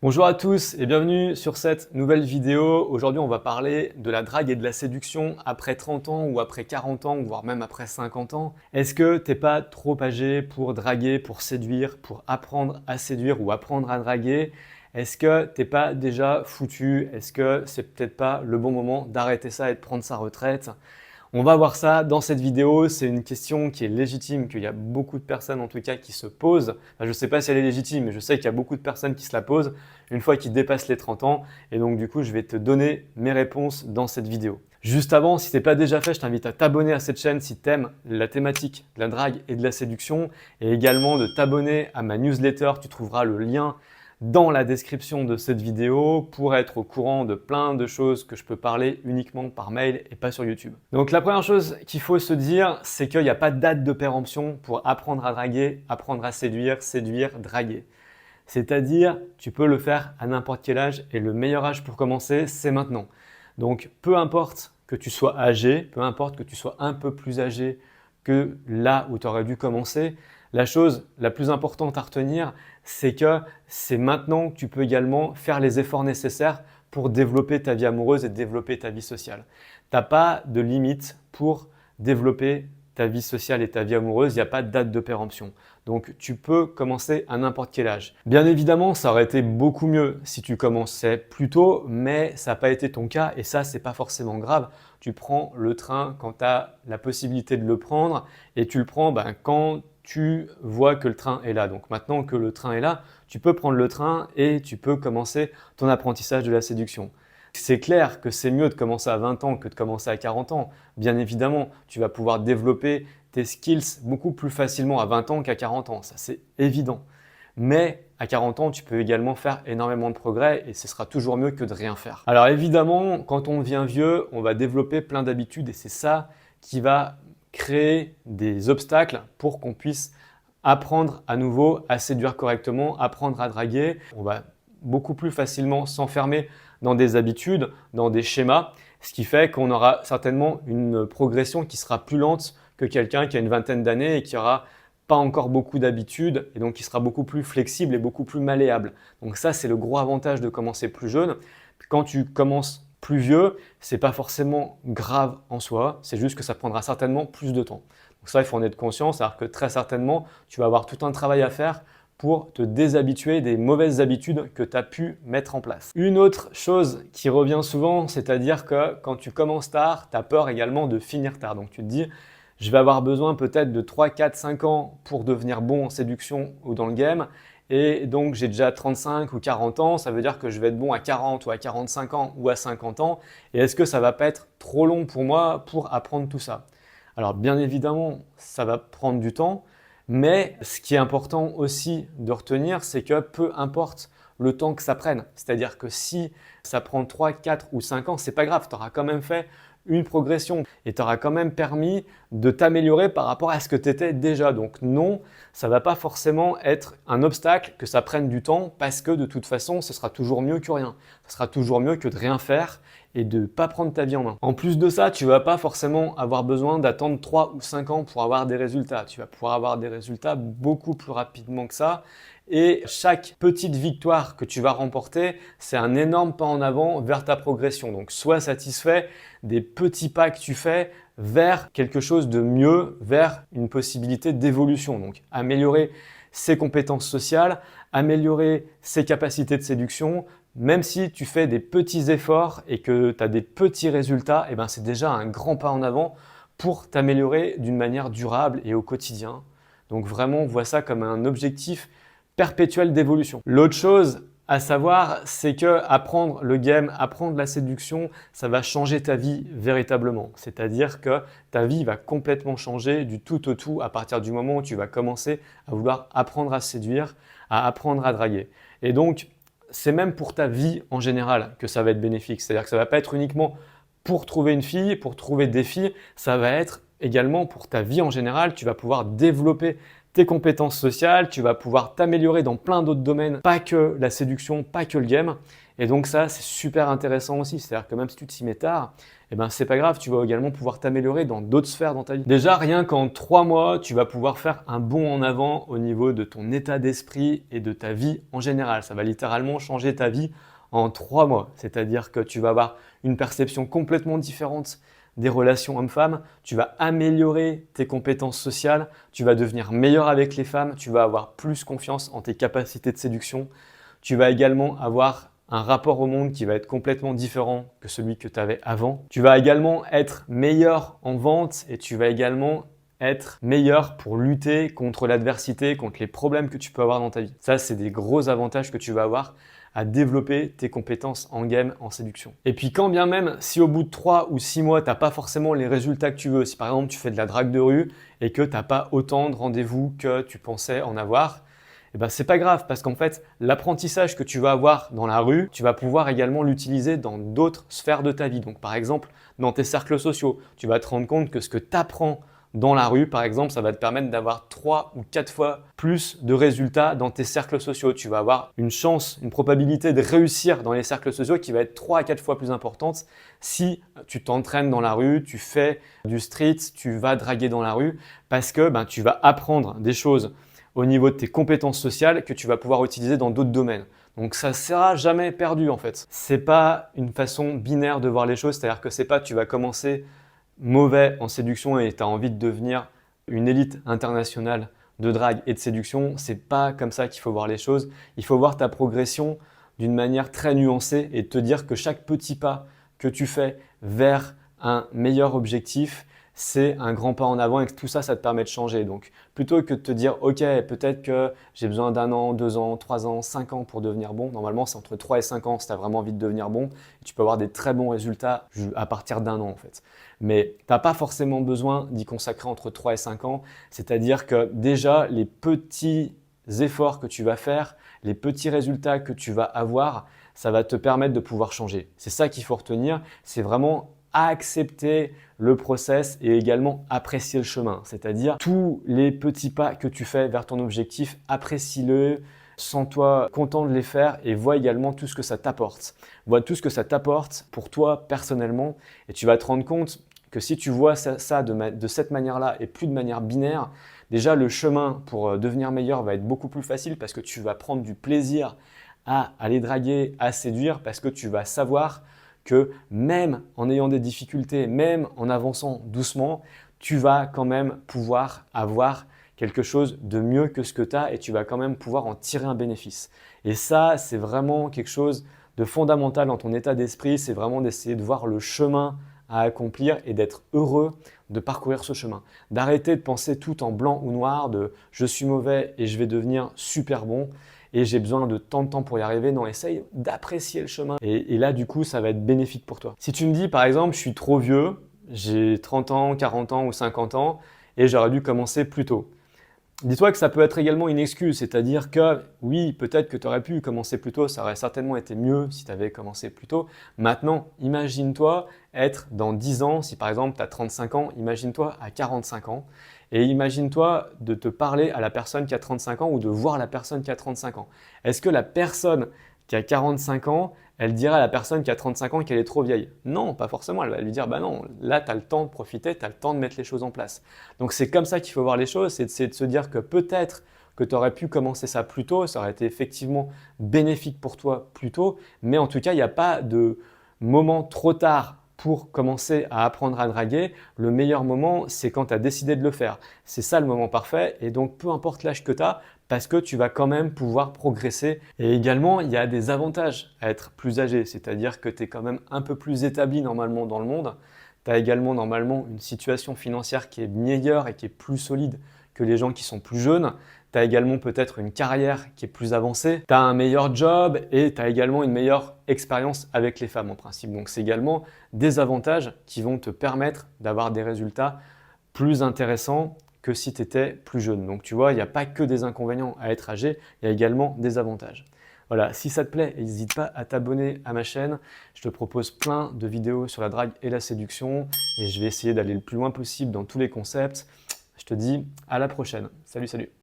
Bonjour à tous et bienvenue sur cette nouvelle vidéo. Aujourd'hui, on va parler de la drague et de la séduction après 30 ans ou après 40 ans, voire même après 50 ans. Est-ce que t'es pas trop âgé pour draguer, pour séduire, pour apprendre à séduire ou apprendre à draguer? Est-ce que t'es pas déjà foutu? Est-ce que c'est peut-être pas le bon moment d'arrêter ça et de prendre sa retraite? On va voir ça dans cette vidéo. C'est une question qui est légitime, qu'il y a beaucoup de personnes en tout cas qui se posent. Enfin, je ne sais pas si elle est légitime, mais je sais qu'il y a beaucoup de personnes qui se la posent une fois qu'ils dépassent les 30 ans. Et donc du coup, je vais te donner mes réponses dans cette vidéo. Juste avant, si ce n'est pas déjà fait, je t'invite à t'abonner à cette chaîne si tu aimes la thématique de la drague et de la séduction et également de t'abonner à ma newsletter. Tu trouveras le lien dans la description de cette vidéo pour être au courant de plein de choses que je peux parler uniquement par mail et pas sur YouTube. Donc la première chose qu'il faut se dire, c'est qu'il n'y a pas de date de péremption pour apprendre à draguer, apprendre à séduire, séduire, draguer. C'est-à-dire, tu peux le faire à n'importe quel âge et le meilleur âge pour commencer, c'est maintenant. Donc peu importe que tu sois âgé, peu importe que tu sois un peu plus âgé que là où tu aurais dû commencer, la chose la plus importante à retenir, c'est que c'est maintenant que tu peux également faire les efforts nécessaires pour développer ta vie amoureuse et développer ta vie sociale. Tu n'as pas de limite pour développer ta vie sociale et ta vie amoureuse, il n'y a pas de date de péremption. Donc tu peux commencer à n'importe quel âge. Bien évidemment, ça aurait été beaucoup mieux si tu commençais plus tôt, mais ça n'a pas été ton cas et ça, c'est pas forcément grave. Tu prends le train quand tu as la possibilité de le prendre et tu le prends quand tu vois que le train est là. Donc maintenant que le train est là, tu peux prendre le train et tu peux commencer ton apprentissage de la séduction. C'est clair que c'est mieux de commencer à 20 ans que de commencer à 40 ans. Bien évidemment, tu vas pouvoir développer tes skills beaucoup plus facilement à 20 ans qu'à 40 ans, ça c'est évident. Mais à 40 ans, tu peux également faire énormément de progrès et ce sera toujours mieux que de rien faire. Alors évidemment, quand on devient vieux, on va développer plein d'habitudes et c'est ça qui va créer des obstacles pour qu'on puisse apprendre à nouveau à séduire correctement, apprendre à draguer. On va beaucoup plus facilement s'enfermer dans des habitudes, dans des schémas, ce qui fait qu'on aura certainement une progression qui sera plus lente que quelqu'un qui a une vingtaine d'années et qui aura pas encore beaucoup d'habitudes et donc qui sera beaucoup plus flexible et beaucoup plus malléable. Donc ça, c'est le gros avantage de commencer plus jeune. Quand tu commences plus vieux, c'est pas forcément grave en soi, c'est juste que ça prendra certainement plus de temps. Donc ça, il faut en être conscient, c'est-à-dire que très certainement, tu vas avoir tout un travail à faire pour te déshabituer des mauvaises habitudes que tu as pu mettre en place. Une autre chose qui revient souvent, c'est-à-dire que quand tu commences tard, tu as peur également de finir tard. Donc tu te dis, je vais avoir besoin peut-être de 3, 4, 5 ans pour devenir bon en séduction ou dans le game. Et donc j'ai déjà 35 ou 40 ans, ça veut dire que je vais être bon à 40 ou à 45 ans ou à 50 ans. Et est-ce que ça va pas être trop long pour moi pour apprendre tout ça? Alors bien évidemment, ça va prendre du temps, mais ce qui est important aussi de retenir, c'est que peu importe le temps que ça prenne, c'est-à-dire que si ça prend 3, 4 ou 5 ans, c'est pas grave, tu auras quand même fait une progression et tu auras quand même permis de t'améliorer par rapport à ce que tu étais déjà. Donc non, ça ne va pas forcément être un obstacle que ça prenne du temps parce que de toute façon, ce sera toujours mieux que rien. Ce sera toujours mieux que de rien faire et de ne pas prendre ta vie en main. En plus de ça, tu ne vas pas forcément avoir besoin d'attendre 3 ou 5 ans pour avoir des résultats. Tu vas pouvoir avoir des résultats beaucoup plus rapidement que ça. Et chaque petite victoire que tu vas remporter, c'est un énorme pas en avant vers ta progression. Donc sois satisfait des petits pas que tu fais vers quelque chose de mieux, vers une possibilité d'évolution. Donc améliorer ses compétences sociales, améliorer ses capacités de séduction, même si tu fais des petits efforts et que tu as des petits résultats, c'est déjà un grand pas en avant pour t'améliorer d'une manière durable et au quotidien. Donc vraiment, vois ça comme un objectif perpétuel d'évolution. L'autre chose à savoir, c'est que apprendre le game, apprendre la séduction, ça va changer ta vie véritablement. C'est-à-dire que ta vie va complètement changer du tout au tout à partir du moment où tu vas commencer à vouloir apprendre à séduire, à apprendre à draguer. Et donc, c'est même pour ta vie en général que ça va être bénéfique. C'est-à-dire que ça ne va pas être uniquement pour trouver une fille, pour trouver des filles, ça va être également pour ta vie en général. Tu vas pouvoir développer tes compétences sociales, tu vas pouvoir t'améliorer dans plein d'autres domaines, pas que la séduction, pas que le game. Et donc ça, c'est super intéressant aussi. C'est-à-dire que même si tu t'y mets tard, eh ben, c'est pas grave, tu vas également pouvoir t'améliorer dans d'autres sphères dans ta vie. Déjà, rien qu'en 3 mois, tu vas pouvoir faire un bond en avant au niveau de ton état d'esprit et de ta vie en général. Ça va littéralement changer ta vie en 3 mois. C'est-à-dire que tu vas avoir une perception complètement différente des relations hommes-femmes, tu vas améliorer tes compétences sociales, tu vas devenir meilleur avec les femmes, tu vas avoir plus confiance en tes capacités de séduction, tu vas également avoir un rapport au monde qui va être complètement différent que celui que tu avais avant. Tu vas également être meilleur en vente et tu vas également être meilleur pour lutter contre l'adversité, contre les problèmes que tu peux avoir dans ta vie. Ça, c'est des gros avantages que tu vas avoir à développer tes compétences en game, en séduction. Et puis quand bien même, si au bout de 3 ou 6 mois, tu n'as pas forcément les résultats que tu veux, si par exemple tu fais de la drague de rue et que tu n'as pas autant de rendez-vous que tu pensais en avoir, eh ben, c'est pas grave parce qu'en fait, l'apprentissage que tu vas avoir dans la rue, tu vas pouvoir également l'utiliser dans d'autres sphères de ta vie. Donc par exemple, dans tes cercles sociaux, tu vas te rendre compte que ce que tu apprends dans la rue, par exemple, ça va te permettre d'avoir 3 ou 4 fois plus de résultats dans tes cercles sociaux. Tu vas avoir une chance, une probabilité de réussir dans les cercles sociaux qui va être 3 à 4 fois plus importante si tu t'entraînes dans la rue, tu fais du street, tu vas draguer dans la rue parce que tu vas apprendre des choses au niveau de tes compétences sociales que tu vas pouvoir utiliser dans d'autres domaines. Donc ça ne sera jamais perdu en fait. C'est pas une façon binaire de voir les choses, c'est-à-dire que c'est pas tu vas commencer mauvais en séduction et tu as envie de devenir une élite internationale de drague et de séduction. C'est pas comme ça qu'il faut voir les choses. Il faut voir ta progression d'une manière très nuancée et te dire que chaque petit pas que tu fais vers un meilleur objectif, c'est un grand pas en avant et que tout ça, ça te permet de changer. Donc, plutôt que de te dire, OK, peut-être que j'ai besoin d'1 an, 2 ans, 3 ans, 5 ans pour devenir bon. Normalement, c'est entre 3 et 5 ans si tu as vraiment envie de devenir bon. Et tu peux avoir des très bons résultats à partir d'1 an en fait. Mais tu n'as pas forcément besoin d'y consacrer entre 3 et 5 ans. C'est-à-dire que déjà, les petits efforts que tu vas faire, les petits résultats que tu vas avoir, ça va te permettre de pouvoir changer. C'est ça qu'il faut retenir. C'est vraiment accepter le process et également apprécier le chemin. C'est-à-dire tous les petits pas que tu fais vers ton objectif, apprécie-le, sens-toi content de les faire et vois également tout ce que ça t'apporte. Vois tout ce que ça t'apporte pour toi personnellement et tu vas te rendre compte que si tu vois ça de cette manière-là et plus de manière binaire, déjà le chemin pour devenir meilleur va être beaucoup plus facile parce que tu vas prendre du plaisir à aller draguer, à séduire parce que tu vas savoir que même en ayant des difficultés, même en avançant doucement, tu vas quand même pouvoir avoir quelque chose de mieux que ce que tu as et tu vas quand même pouvoir en tirer un bénéfice. Et ça, c'est vraiment quelque chose de fondamental dans ton état d'esprit, c'est vraiment d'essayer de voir le chemin à accomplir et d'être heureux de parcourir ce chemin. D'arrêter de penser tout en blanc ou noir de « je suis mauvais et je vais devenir super bon » et j'ai besoin de tant de temps pour y arriver. Non, essaye d'apprécier le chemin. Et là, du coup, ça va être bénéfique pour toi. Si tu me dis, par exemple, je suis trop vieux, j'ai 30 ans, 40 ans ou 50 ans et j'aurais dû commencer plus tôt. Dis-toi que ça peut être également une excuse, c'est-à-dire que oui, peut-être que tu aurais pu commencer plus tôt, ça aurait certainement été mieux si tu avais commencé plus tôt. Maintenant, imagine-toi être dans 10 ans, si par exemple tu as 35 ans, imagine-toi à 45 ans et imagine-toi de te parler à la personne qui a 35 ans ou de voir la personne qui a 35 ans. Est-ce que la personne qui a 45 ans, elle dirait à la personne qui a 35 ans qu'elle est trop vieille? Non, pas forcément. Elle va lui dire, bah non, là, tu as le temps de profiter, tu as le temps de mettre les choses en place. Donc, c'est comme ça qu'il faut voir les choses, c'est de se dire que peut-être que tu aurais pu commencer ça plus tôt, ça aurait été effectivement bénéfique pour toi plus tôt, mais en tout cas, il n'y a pas de moment trop tard pour commencer à apprendre à draguer. Le meilleur moment, c'est quand tu as décidé de le faire. C'est ça le moment parfait et donc peu importe l'âge que tu as, parce que tu vas quand même pouvoir progresser. Et également, il y a des avantages à être plus âgé, c'est-à-dire que tu es quand même un peu plus établi normalement dans le monde. Tu as également normalement une situation financière qui est meilleure et qui est plus solide que les gens qui sont plus jeunes. Tu as également peut-être une carrière qui est plus avancée. Tu as un meilleur job et tu as également une meilleure expérience avec les femmes en principe. Donc, c'est également des avantages qui vont te permettre d'avoir des résultats plus intéressants que si tu étais plus jeune. Donc tu vois, il n'y a pas que des inconvénients à être âgé, il y a également des avantages. Voilà, si ça te plaît, n'hésite pas à t'abonner à ma chaîne. Je te propose plein de vidéos sur la drague et la séduction et je vais essayer d'aller le plus loin possible dans tous les concepts. Je te dis à la prochaine. Salut, salut!